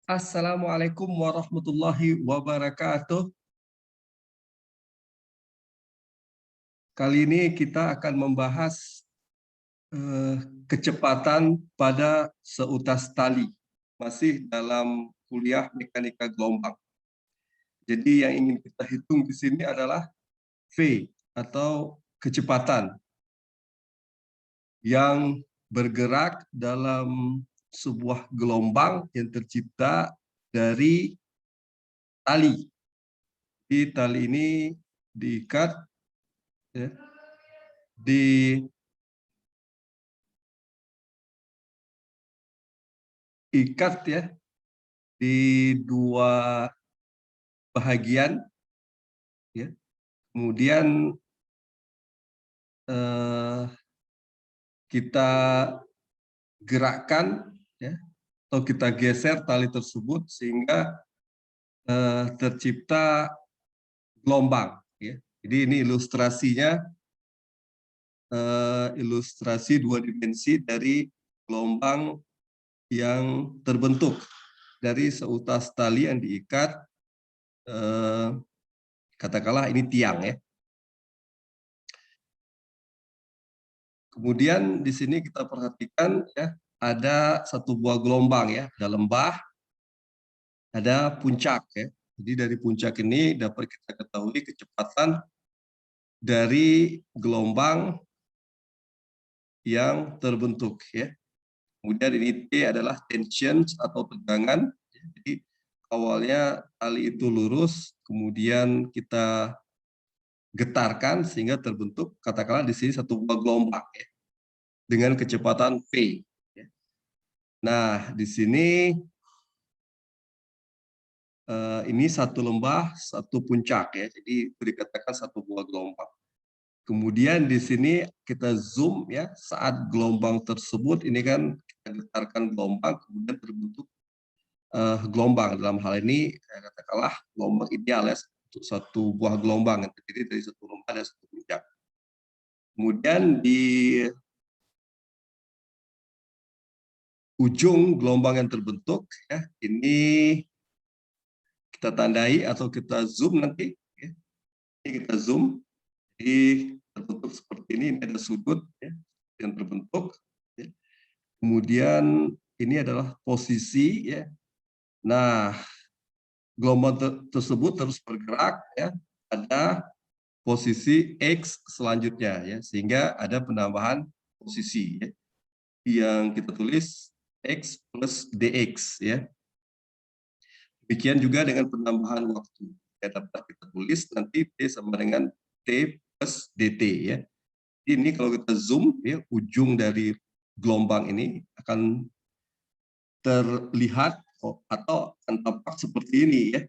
Assalamualaikum warahmatullahi wabarakatuh. Kali ini kita akan membahas kecepatan pada seutas tali, masih dalam kuliah mekanika gelombang. Jadi yang ingin kita hitung di sini adalah V atau kecepatan yang bergerak dalam sebuah gelombang yang tercipta dari tali. Di tali ini diikat, ya, diikat ya di dua bahagian, ya. Kemudian kita gerakkan, ya, atau kita geser tali tersebut sehingga tercipta gelombang. Ya. Jadi ini ilustrasinya, ilustrasi dua dimensi dari gelombang yang terbentuk dari seutas tali yang diikat, katakanlah ini tiang ya. Kemudian di sini kita perhatikan ya, ada satu buah gelombang ya, ada lembah, ada puncak ya. Jadi dari puncak ini dapat kita ketahui kecepatan dari gelombang yang terbentuk ya. Kemudian ini T adalah tension atau tegangan. Jadi awalnya tali itu lurus, kemudian kita getarkan sehingga terbentuk katakanlah di sini satu buah gelombang ya, dengan kecepatan V. Nah, di sini ini satu lembah, satu puncak ya. Jadi dikatakan satu buah gelombang. Kemudian di sini kita zoom ya, saat gelombang tersebut ini kan kita getarkan gelombang, kemudian terbentuk gelombang. Dalam hal ini katakanlah gelombang ideal ya, untuk satu buah gelombang yang terdiri dari satu lembah dan satu puncak. Kemudian di ujung gelombang yang terbentuk ya, ini kita tandai atau kita zoom nanti ya. Ini kita zoom, jadi terbentuk seperti ini ada sudut ya, yang terbentuk ya. Kemudian ini adalah posisi ya. Nah, gelombang tersebut terus bergerak ya pada posisi X selanjutnya ya, sehingga ada penambahan posisi ya, yang kita tulis X plus DX ya. Demikian juga dengan penambahan waktu. Ya, dapat kita tulis nanti T sama dengan T plus DT ya. Ini kalau kita zoom ya, ujung dari gelombang ini akan terlihat atau akan tampak seperti ini ya.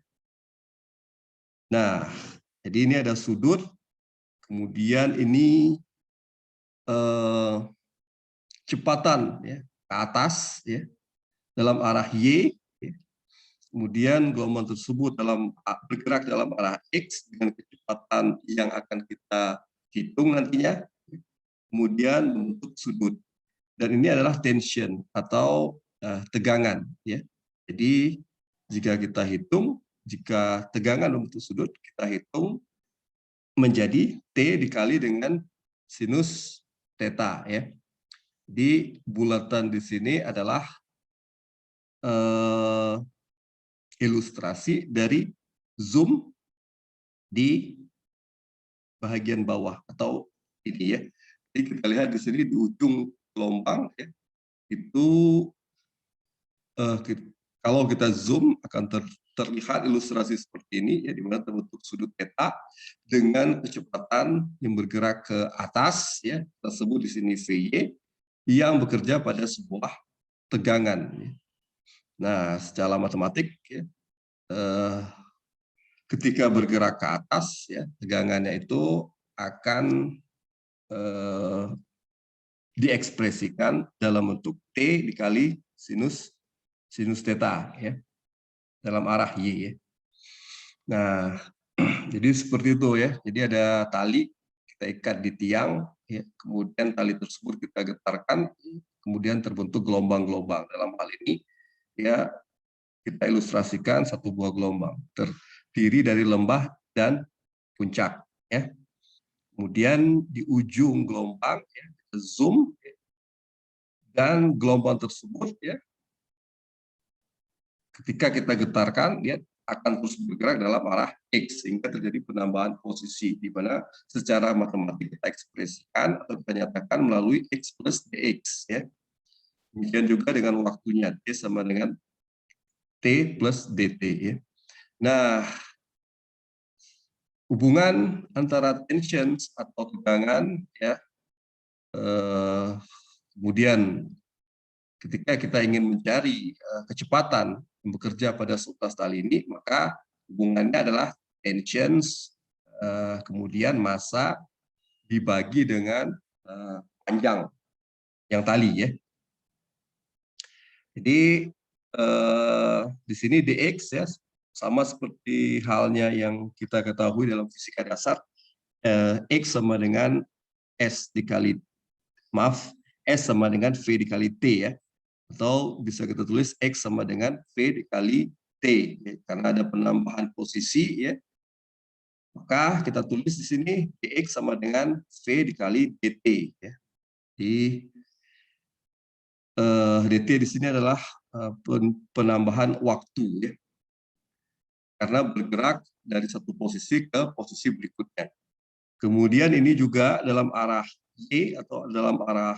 Nah, jadi ini ada sudut, kemudian ini kecepatan ya, ke atas ya, dalam arah Y. Kemudian gelombang tersebut bergerak dalam arah X dengan kecepatan yang akan kita hitung nantinya, kemudian membentuk sudut. Dan ini adalah tension atau tegangan ya. Jadi jika kita hitung, jika tegangan membentuk sudut, kita hitung menjadi T dikali dengan sinus theta ya. Di bulatan di sini adalah ilustrasi dari zoom di bagian bawah atau ini ya. Jadi kita lihat di sini di ujung gelombang ya, itu kalau kita zoom akan terlihat ilustrasi seperti ini ya, di mana terbentuk sudut theta dengan kecepatan yang bergerak ke atas ya, kita sebut di sini VY, yang bekerja pada sebuah tegangan. Nah, secara matematik ya, ketika bergerak ke atas ya, tegangannya itu akan diekspresikan dalam bentuk T dikali sinus theta ya, dalam arah Y ya. Nah, jadi seperti itu ya. Jadi ada tali kita ikat di tiang ya, kemudian tali tersebut kita getarkan, kemudian terbentuk gelombang-gelombang. Dalam hal ini ya, kita ilustrasikan satu buah gelombang terdiri dari lembah dan puncak. Ya. Kemudian di ujung gelombang, ya, kita zoom, dan gelombang tersebut, ya, ketika kita getarkan, dia akan terus bergerak dalam arah X, sehingga terjadi penambahan posisi, di mana secara matematik kita ekspresikan atau kita nyatakan melalui X plus DX. Ya. Demikian juga dengan waktunya, T sama dengan T plus DT. Ya. Nah, hubungan antara tensions atau tegangan, ya, kemudian ketika kita ingin mencari kecepatan yang bekerja pada seutas tali ini, maka hubungannya adalah tensions, kemudian massa dibagi dengan panjang yang tali, ya. Jadi di sini dx, ya, sama seperti halnya yang kita ketahui dalam fisika dasar, x sama dengan s dikali, maaf, s sama dengan v dikali t, ya. Atau bisa kita tulis X sama dengan V dikali T, ya, karena ada penambahan posisi, ya. Maka kita tulis di sini dx sama dengan V dikali dt. Ya. Di dt di sini adalah penambahan waktu, ya, karena bergerak dari satu posisi ke posisi berikutnya. Kemudian ini juga dalam arah Y atau dalam arah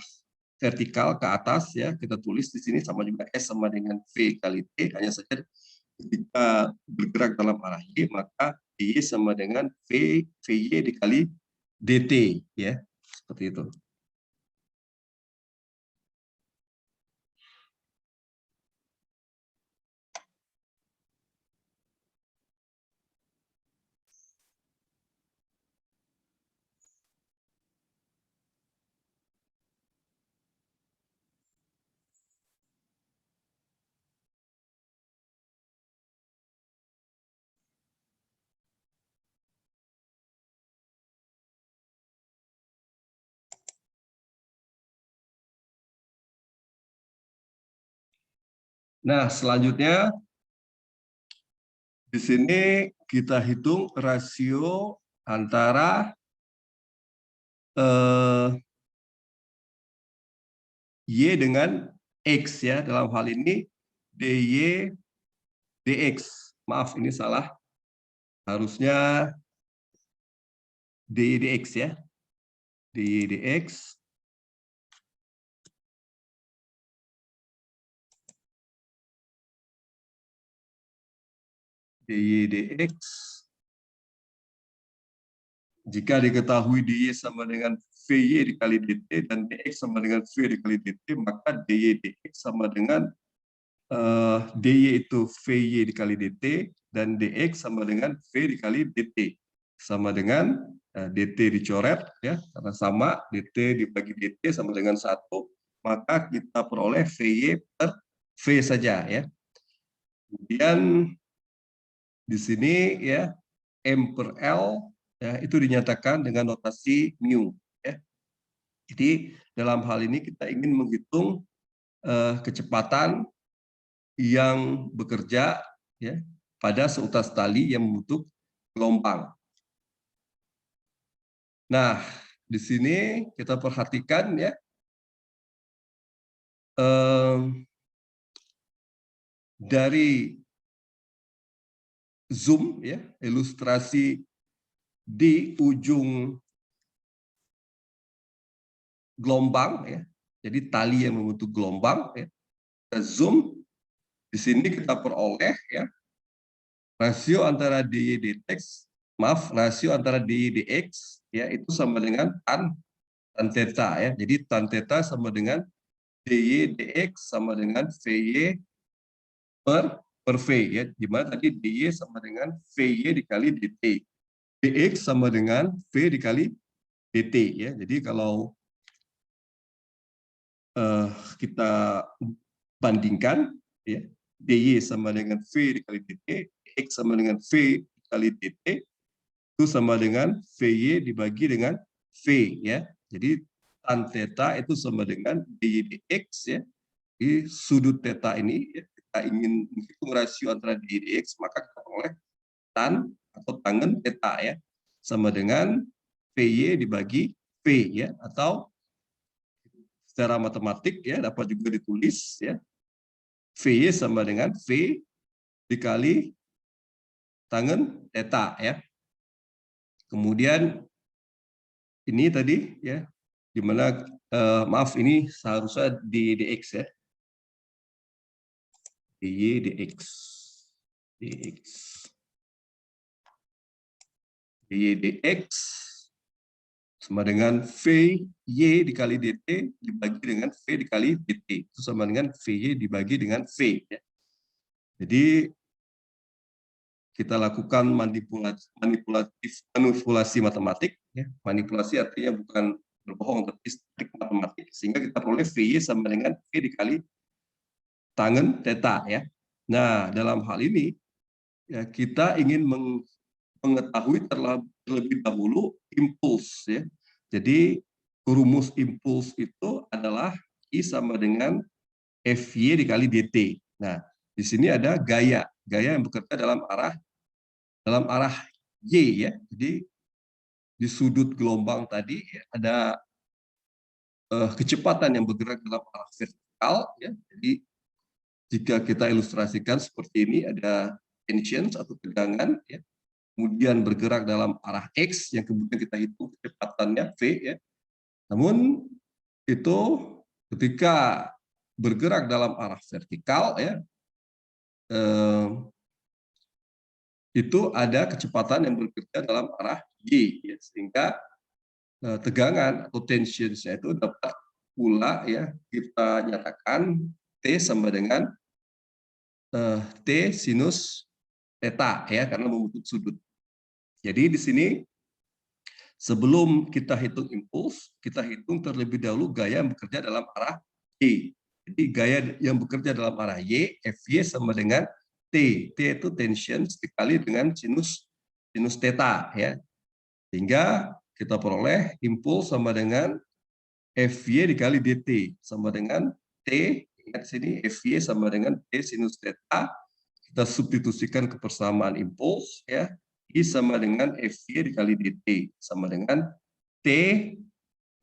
vertikal ke atas, ya, kita tulis di sini sama juga S sama dengan V kali T, hanya saja ketika bergerak dalam arah Y, maka Y sama dengan VY dikali DT, ya, seperti itu. Nah, selanjutnya di sini kita hitung rasio antara Y dengan X, ya. Dalam hal ini DY DX. Maaf, ini salah. Harusnya DY DX, ya. DY DX. DY DX. Jika diketahui DY sama dengan VY dikali DT dan DX sama dengan V dikali DT, maka DY DX sama dengan DY itu VY dikali DT dan DX sama dengan V dikali DT. Sama dengan DT dicoret, ya, karena sama, DT dibagi DT sama dengan 1, maka kita peroleh VY per V saja, ya. Kemudian di sini, ya, M per L, ya, itu dinyatakan dengan notasi mu, ya. Jadi dalam hal ini kita ingin menghitung kecepatan yang bekerja, ya, pada seutas tali yang membentuk gelombang. Nah, di sini kita perhatikan, ya, dari zoom, ya, ilustrasi di ujung gelombang, ya, jadi tali yang membentuk gelombang, ya, kita zoom, di sini kita peroleh, ya, rasio antara DY DX, maaf, rasio antara DY DX, ya, itu sama dengan tan theta, ya. Jadi tan theta sama dengan DY DX sama dengan VY per V, ya, di mana tadi DY sama dengan VY dikali DT. DX sama dengan V dikali DT, ya. Jadi kalau kita bandingkan, ya, DY sama dengan V dikali DT, X sama dengan V dikali DT, itu sama dengan VY dibagi dengan V, ya. Jadi tan theta itu sama dengan DY dx, ya. Di sudut theta ini, ya, kita ingin menghitung rasio antara DY dx, maka kita peroleh tan atau tangen theta ya, sama dengan VY dibagi V ya, atau secara matematik ya dapat juga ditulis ya, VY sama dengan V dikali tangen theta ya. Kemudian ini tadi ya, di mana maaf ini seharusnya di dx ya. dy dx. dy dx sama dengan VY dikali DT dibagi dengan V dikali DT. Itu sama dengan VY dibagi dengan V. Ya. Jadi kita lakukan manipulasi matematik. Ya. Manipulasi artinya bukan berbohong, tapi trik matematik. Sehingga kita peroleh VY sama dengan V dikali tangen theta. Ya. Nah, dalam hal ini ya, kita ingin mengetahui terlebih dahulu impuls ya. Jadi rumus impuls itu adalah I sama dengan FY dikali DT. Nah, di sini ada gaya yang bekerja dalam arah Y ya. Jadi di sudut gelombang tadi ya, ada kecepatan yang bergerak dalam arah vertikal ya. Jadi jika kita ilustrasikan seperti ini, ada tension atau tegangan ya, kemudian bergerak dalam arah X yang kemudian kita hitung kecepatannya V ya. Namun itu ketika bergerak dalam arah vertikal ya, itu ada kecepatan yang bekerja dalam arah Y ya, sehingga tegangan atau tensinya itu dapat pula ya kita nyatakan T sama dengan T sinus theta ya, karena membentuk sudut. Jadi di sini sebelum kita hitung impuls, kita hitung terlebih dahulu gaya yang bekerja dalam arah Y. Jadi gaya yang bekerja dalam arah Y, Fy sama dengan T. T itu tension dikali dengan sinus theta ya. Sehingga kita peroleh impuls sama dengan Fy dikali dt sama dengan T. Ingat sini Fy sama dengan T sinus theta. Kita substitusikan ke persamaan impuls ya. I sama dengan Fy dikali dt sama dengan T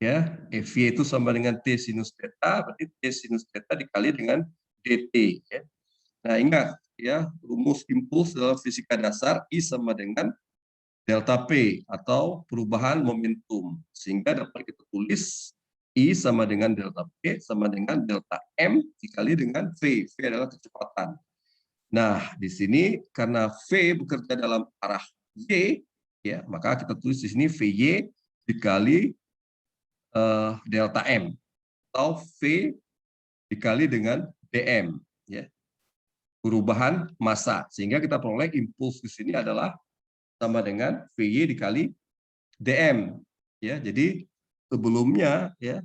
ya, Fy itu sama dengan T sinus theta, berarti T sinus theta dikali dengan dt ya. Nah, ingat ya, rumus impuls dalam fisika dasar I sama dengan delta P atau perubahan momentum. Sehingga dapat kita tulis I sama dengan delta P sama dengan delta M dikali dengan V. V adalah kecepatan. Nah, di sini karena V bekerja dalam arah Y, ya, maka kita tulis di sini VY dikali delta M atau V dikali dengan dm, ya, perubahan massa. Sehingga kita peroleh impuls di sini adalah sama dengan VY dikali dm, ya. Jadi sebelumnya ya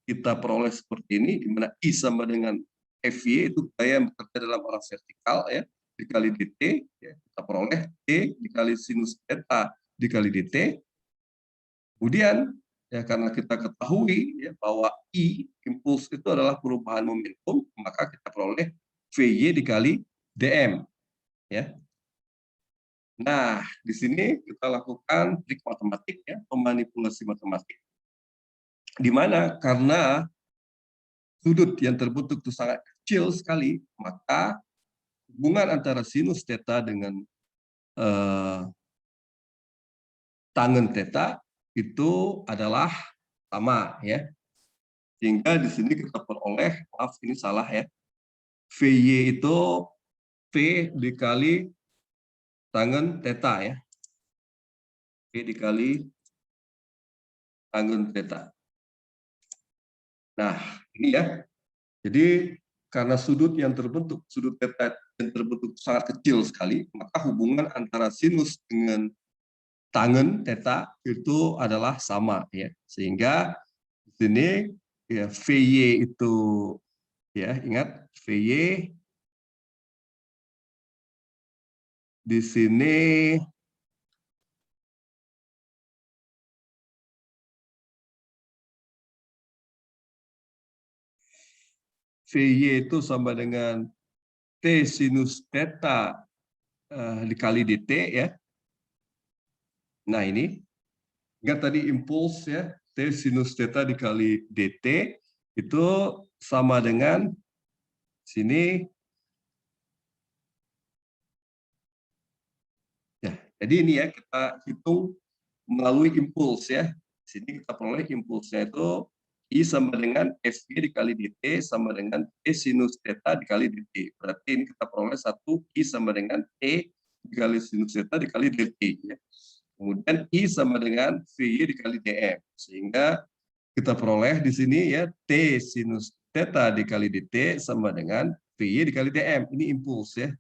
kita peroleh seperti ini, di mana I sama dengan Fy itu gaya yang bekerja dalam arah vertikal ya, dikali dt, ya, kita peroleh T dikali sinus theta dikali dt. Kemudian ya karena kita ketahui ya bahwa I impuls itu adalah perubahan momentum, maka kita peroleh Vy dikali dm ya. Nah, di sini kita lakukan trik matematik ya, memanipulasi matematik. Di mana karena sudut yang terbentuk itu sangat kecil sekali, maka hubungan antara sinus theta dengan tangen theta itu adalah sama ya. Sehingga di sini kita peroleh, maaf ini salah ya, Vy itu V dikali tangen theta ya. V dikali tangen theta. Nah, ini ya. Jadi karena sudut yang terbentuk, sudut theta yang terbentuk sangat kecil sekali, maka hubungan antara sinus dengan tangen theta itu adalah sama ya. Sehingga di sini ya Vy itu ya, ingat Vy di sini Vy itu sama dengan T sinus theta dikali dt ya. Nah ini, ingat tadi impuls ya, T sinus theta dikali dt itu sama dengan sini. Ya, jadi ini ya kita hitung melalui impuls ya. Sini kita peroleh impulsnya itu I sama dengan FV dikali dt sama dengan T sinus theta dikali dt. Berarti ini kita peroleh satu I sama dengan T dikali sinus theta dikali dt. Ya. Kemudian I sama dengan VY dikali dm. Sehingga kita peroleh di sini ya T sinus theta dikali dt sama dengan VY dikali dm. Ini impuls ya,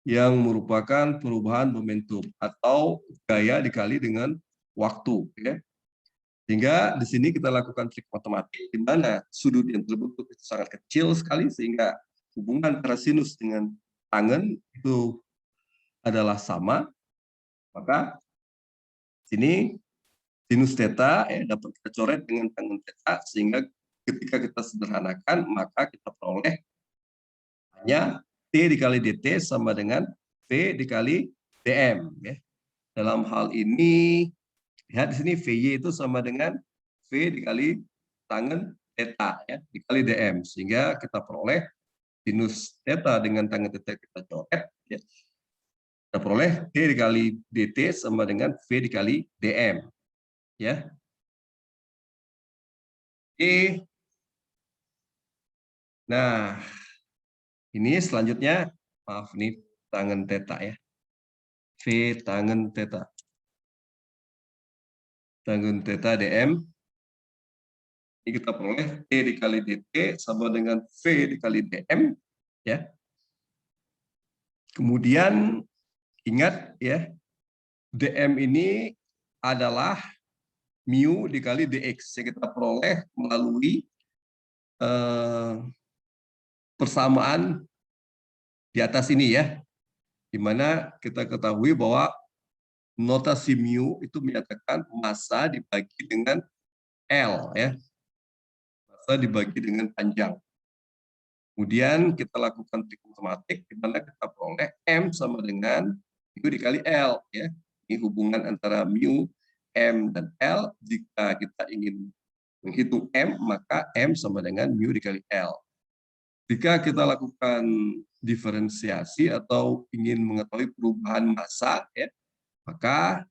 yang merupakan perubahan momentum atau gaya dikali dengan waktu. Ya. Sehingga di sini kita lakukan trik matematik di mana sudut yang terbentuk itu sangat kecil sekali sehingga hubungan antara sinus dengan tangen itu adalah sama. Maka sini sinus theta ya, dapat kita coret dengan tangen theta sehingga ketika kita sederhanakan maka kita peroleh hanya T dikali dt sama dengan V dikali dm. Ya. Dalam hal ini lihat di sini VY itu sama dengan V dikali tangen theta ya, dikali dm, sehingga kita peroleh sinus theta dengan tangen theta kita coret ya. Kita peroleh T dikali dt sama dengan V dikali dm ya. Oke. Nah, ini selanjutnya maaf nih tangen theta ya. V tangen theta. Tangen theta dm. Ini kita peroleh T dikali dt sama dengan V dikali dm. Ya. Kemudian ingat ya, dm ini adalah mu dikali dx yang kita peroleh melalui persamaan di atas ini ya, di mana kita ketahui bahwa notasi mu itu menyatakan massa dibagi dengan L ya, massa dibagi dengan panjang. Kemudian kita lakukan trik matematik di mana kita peroleh M sama dengan mu dikali L ya. Ini hubungan antara mu, M dan L. Jika kita ingin menghitung M, maka M sama dengan mu dikali L. Jika kita lakukan diferensiasi atau ingin mengetahui perubahan massa ya, maka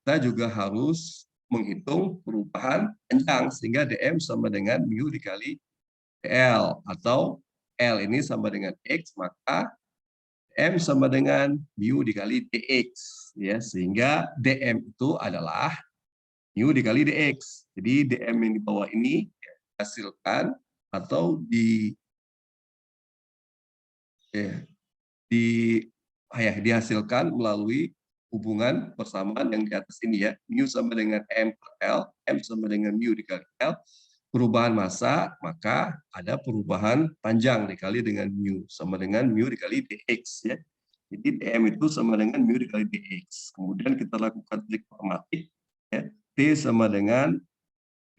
kita juga harus menghitung perubahan panjang sehingga dm sama dengan mu dikali dl, atau L ini sama dengan X, maka M sama dengan mu dikali dx ya, sehingga dm itu adalah mu dikali dx. Jadi dm yang di bawah ini dihasilkan atau dihasilkan melalui hubungan persamaan yang di atas ini ya, mu sama dengan M per L, M sama dengan mu dikali L, perubahan massa, maka ada perubahan panjang dikali dengan mu, sama dengan mu dikali dx ya. Jadi dm itu sama dengan mu dikali dx. Kemudian kita lakukan trik matematik ya, T sama dengan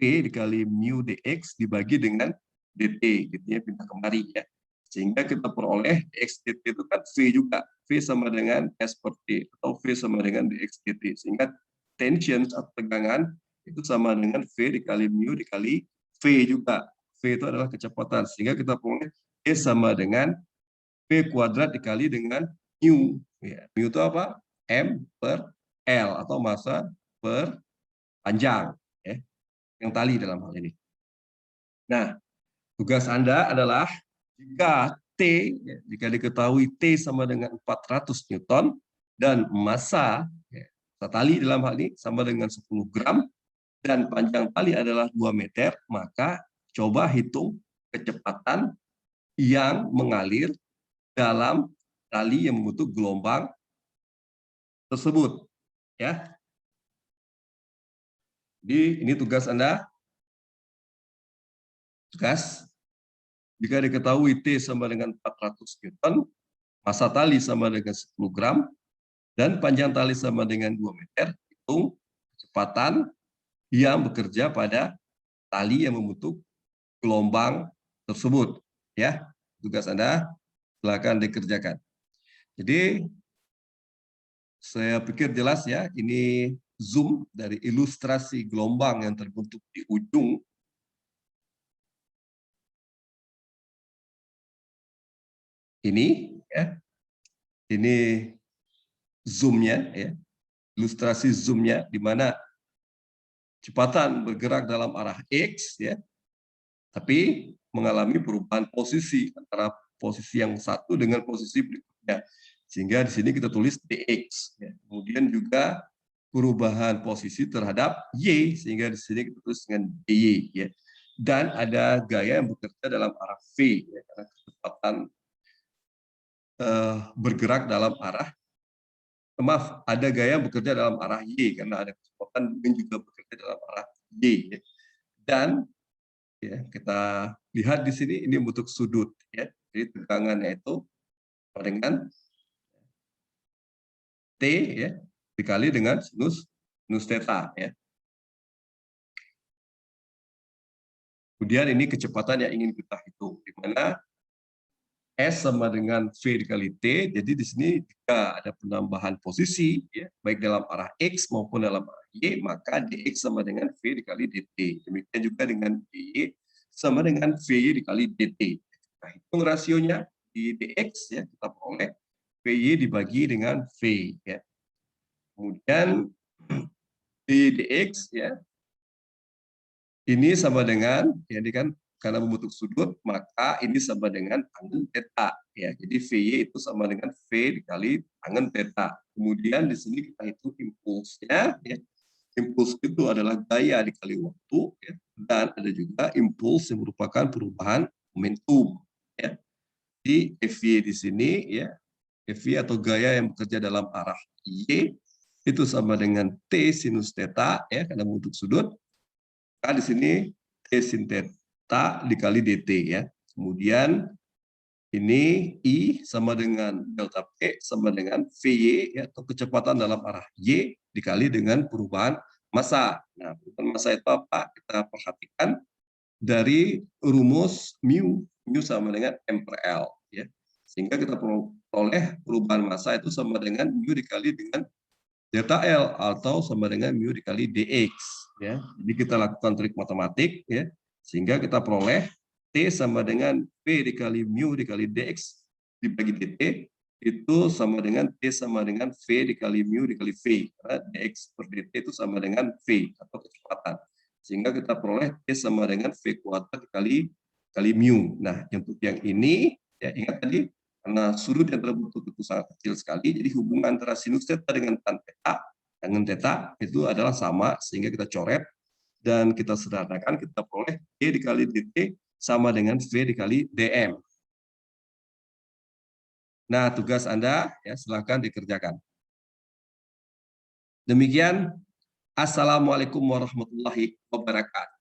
P dikali mu dx dibagi dengan dt, gitu ya, pindah kemari ya. Sehingga kita peroleh dx dt itu kan V juga, V sama dengan S per T, atau V sama dengan dx dt. Sehingga tension atau tegangan itu sama dengan V dikali mu dikali V juga. V itu adalah kecepatan. Sehingga kita peroleh E sama dengan V kuadrat dikali dengan mu. Ya, mu itu apa? M per L, atau massa per panjang. Ya, yang tali dalam hal ini. Nah, tugas Anda adalah jika T, jika diketahui T sama dengan 400 Newton dan massa tali dalam hal ini sama dengan 10 gram dan panjang tali adalah 2 meter, maka coba hitung kecepatan yang mengalir dalam tali yang membentuk gelombang tersebut. Ya. Jadi ini tugas Anda. Tugas. Jika diketahui T sama dengan 400 Newton, massa tali sama dengan 10 gram, dan panjang tali sama dengan 2 meter, hitung kecepatan yang bekerja pada tali yang membentuk gelombang tersebut. Ya, tugas Anda. Silakan dikerjakan. Jadi saya pikir jelas ya, ini zoom dari ilustrasi gelombang yang terbentuk di ujung. Ini ya, ini zoomnya ya, ilustrasi zoomnya di mana kecepatan bergerak dalam arah X ya, tapi mengalami perubahan posisi antara posisi yang satu dengan posisi berikutnya. Sehingga di sini kita tulis dx. Ya. Kemudian juga perubahan posisi terhadap y, sehingga di sini kita tulis dengan dy. Ya. Dan ada gaya yang bekerja dalam arah v, ya, karena kecepatan bergerak dalam arah, maaf, ada gaya yang bekerja dalam arah y, karena ada kecepatan yang juga bekerja dalam arah y. Ya. Dan ya, kita lihat di sini ini bentuk sudut ya. Jadi tegangannya itu dengan T ya dikali dengan sinus theta ya. Kemudian ini kecepatan yang ingin kita hitung, di mana S sama dengan V dikali T. Jadi di sini jika ada penambahan posisi ya, baik dalam arah X maupun dalam arah Y, maka dx sama dengan V dikali dt. Demikian juga dengan dy sama dengan VY dikali dt. Nah, hitung rasionya di dx ya, kita peroleh VY dibagi dengan V ya. Kemudian di dx ya, ini sama dengan, ya ini kan karena membentuk sudut, maka ini sama dengan tangen theta ya. Jadi VY itu sama dengan V dikali tangen theta. Kemudian di sini kita hitung impulsnya ya. Impuls itu adalah gaya dikali waktu ya. Dan ada juga impuls yang merupakan perubahan momentum ya. Di FY di sini ya, FY atau gaya yang bekerja dalam arah Y itu sama dengan T sinus theta ya, karena bentuk sudut. Nah, di sini T sin theta dikali dt ya. Kemudian ini I sama dengan delta P sama dengan VY ya, atau kecepatan dalam arah Y dikali dengan perubahan massa. Nah, perubahan massa itu apa? Kita perhatikan dari rumus mu, mu sama dengan M per L ya. Sehingga kita peroleh perubahan massa itu sama dengan mu dikali dengan delta L atau sama dengan mu dikali dx ya. Jadi kita lakukan trik matematik ya, sehingga kita peroleh T sama dengan P dikali mu dikali dx dibagi dt itu sama dengan T sama dengan V dikali mu dikali V, karena dx per dt itu sama dengan V atau kecepatan. Sehingga kita peroleh T sama dengan V kuadrat dikali mu. Nah, untuk yang ini ya, ingat tadi karena sudut yang terbentuk itu sangat kecil sekali, jadi hubungan antara sinus theta dengan tan theta, tangen theta itu adalah sama, sehingga kita coret dan kita sederhanakan, kita peroleh D dikali dt sama dengan V dikali dm. Nah, tugas Anda ya silakan dikerjakan. Demikian, assalamualaikum warahmatullahi wabarakatuh.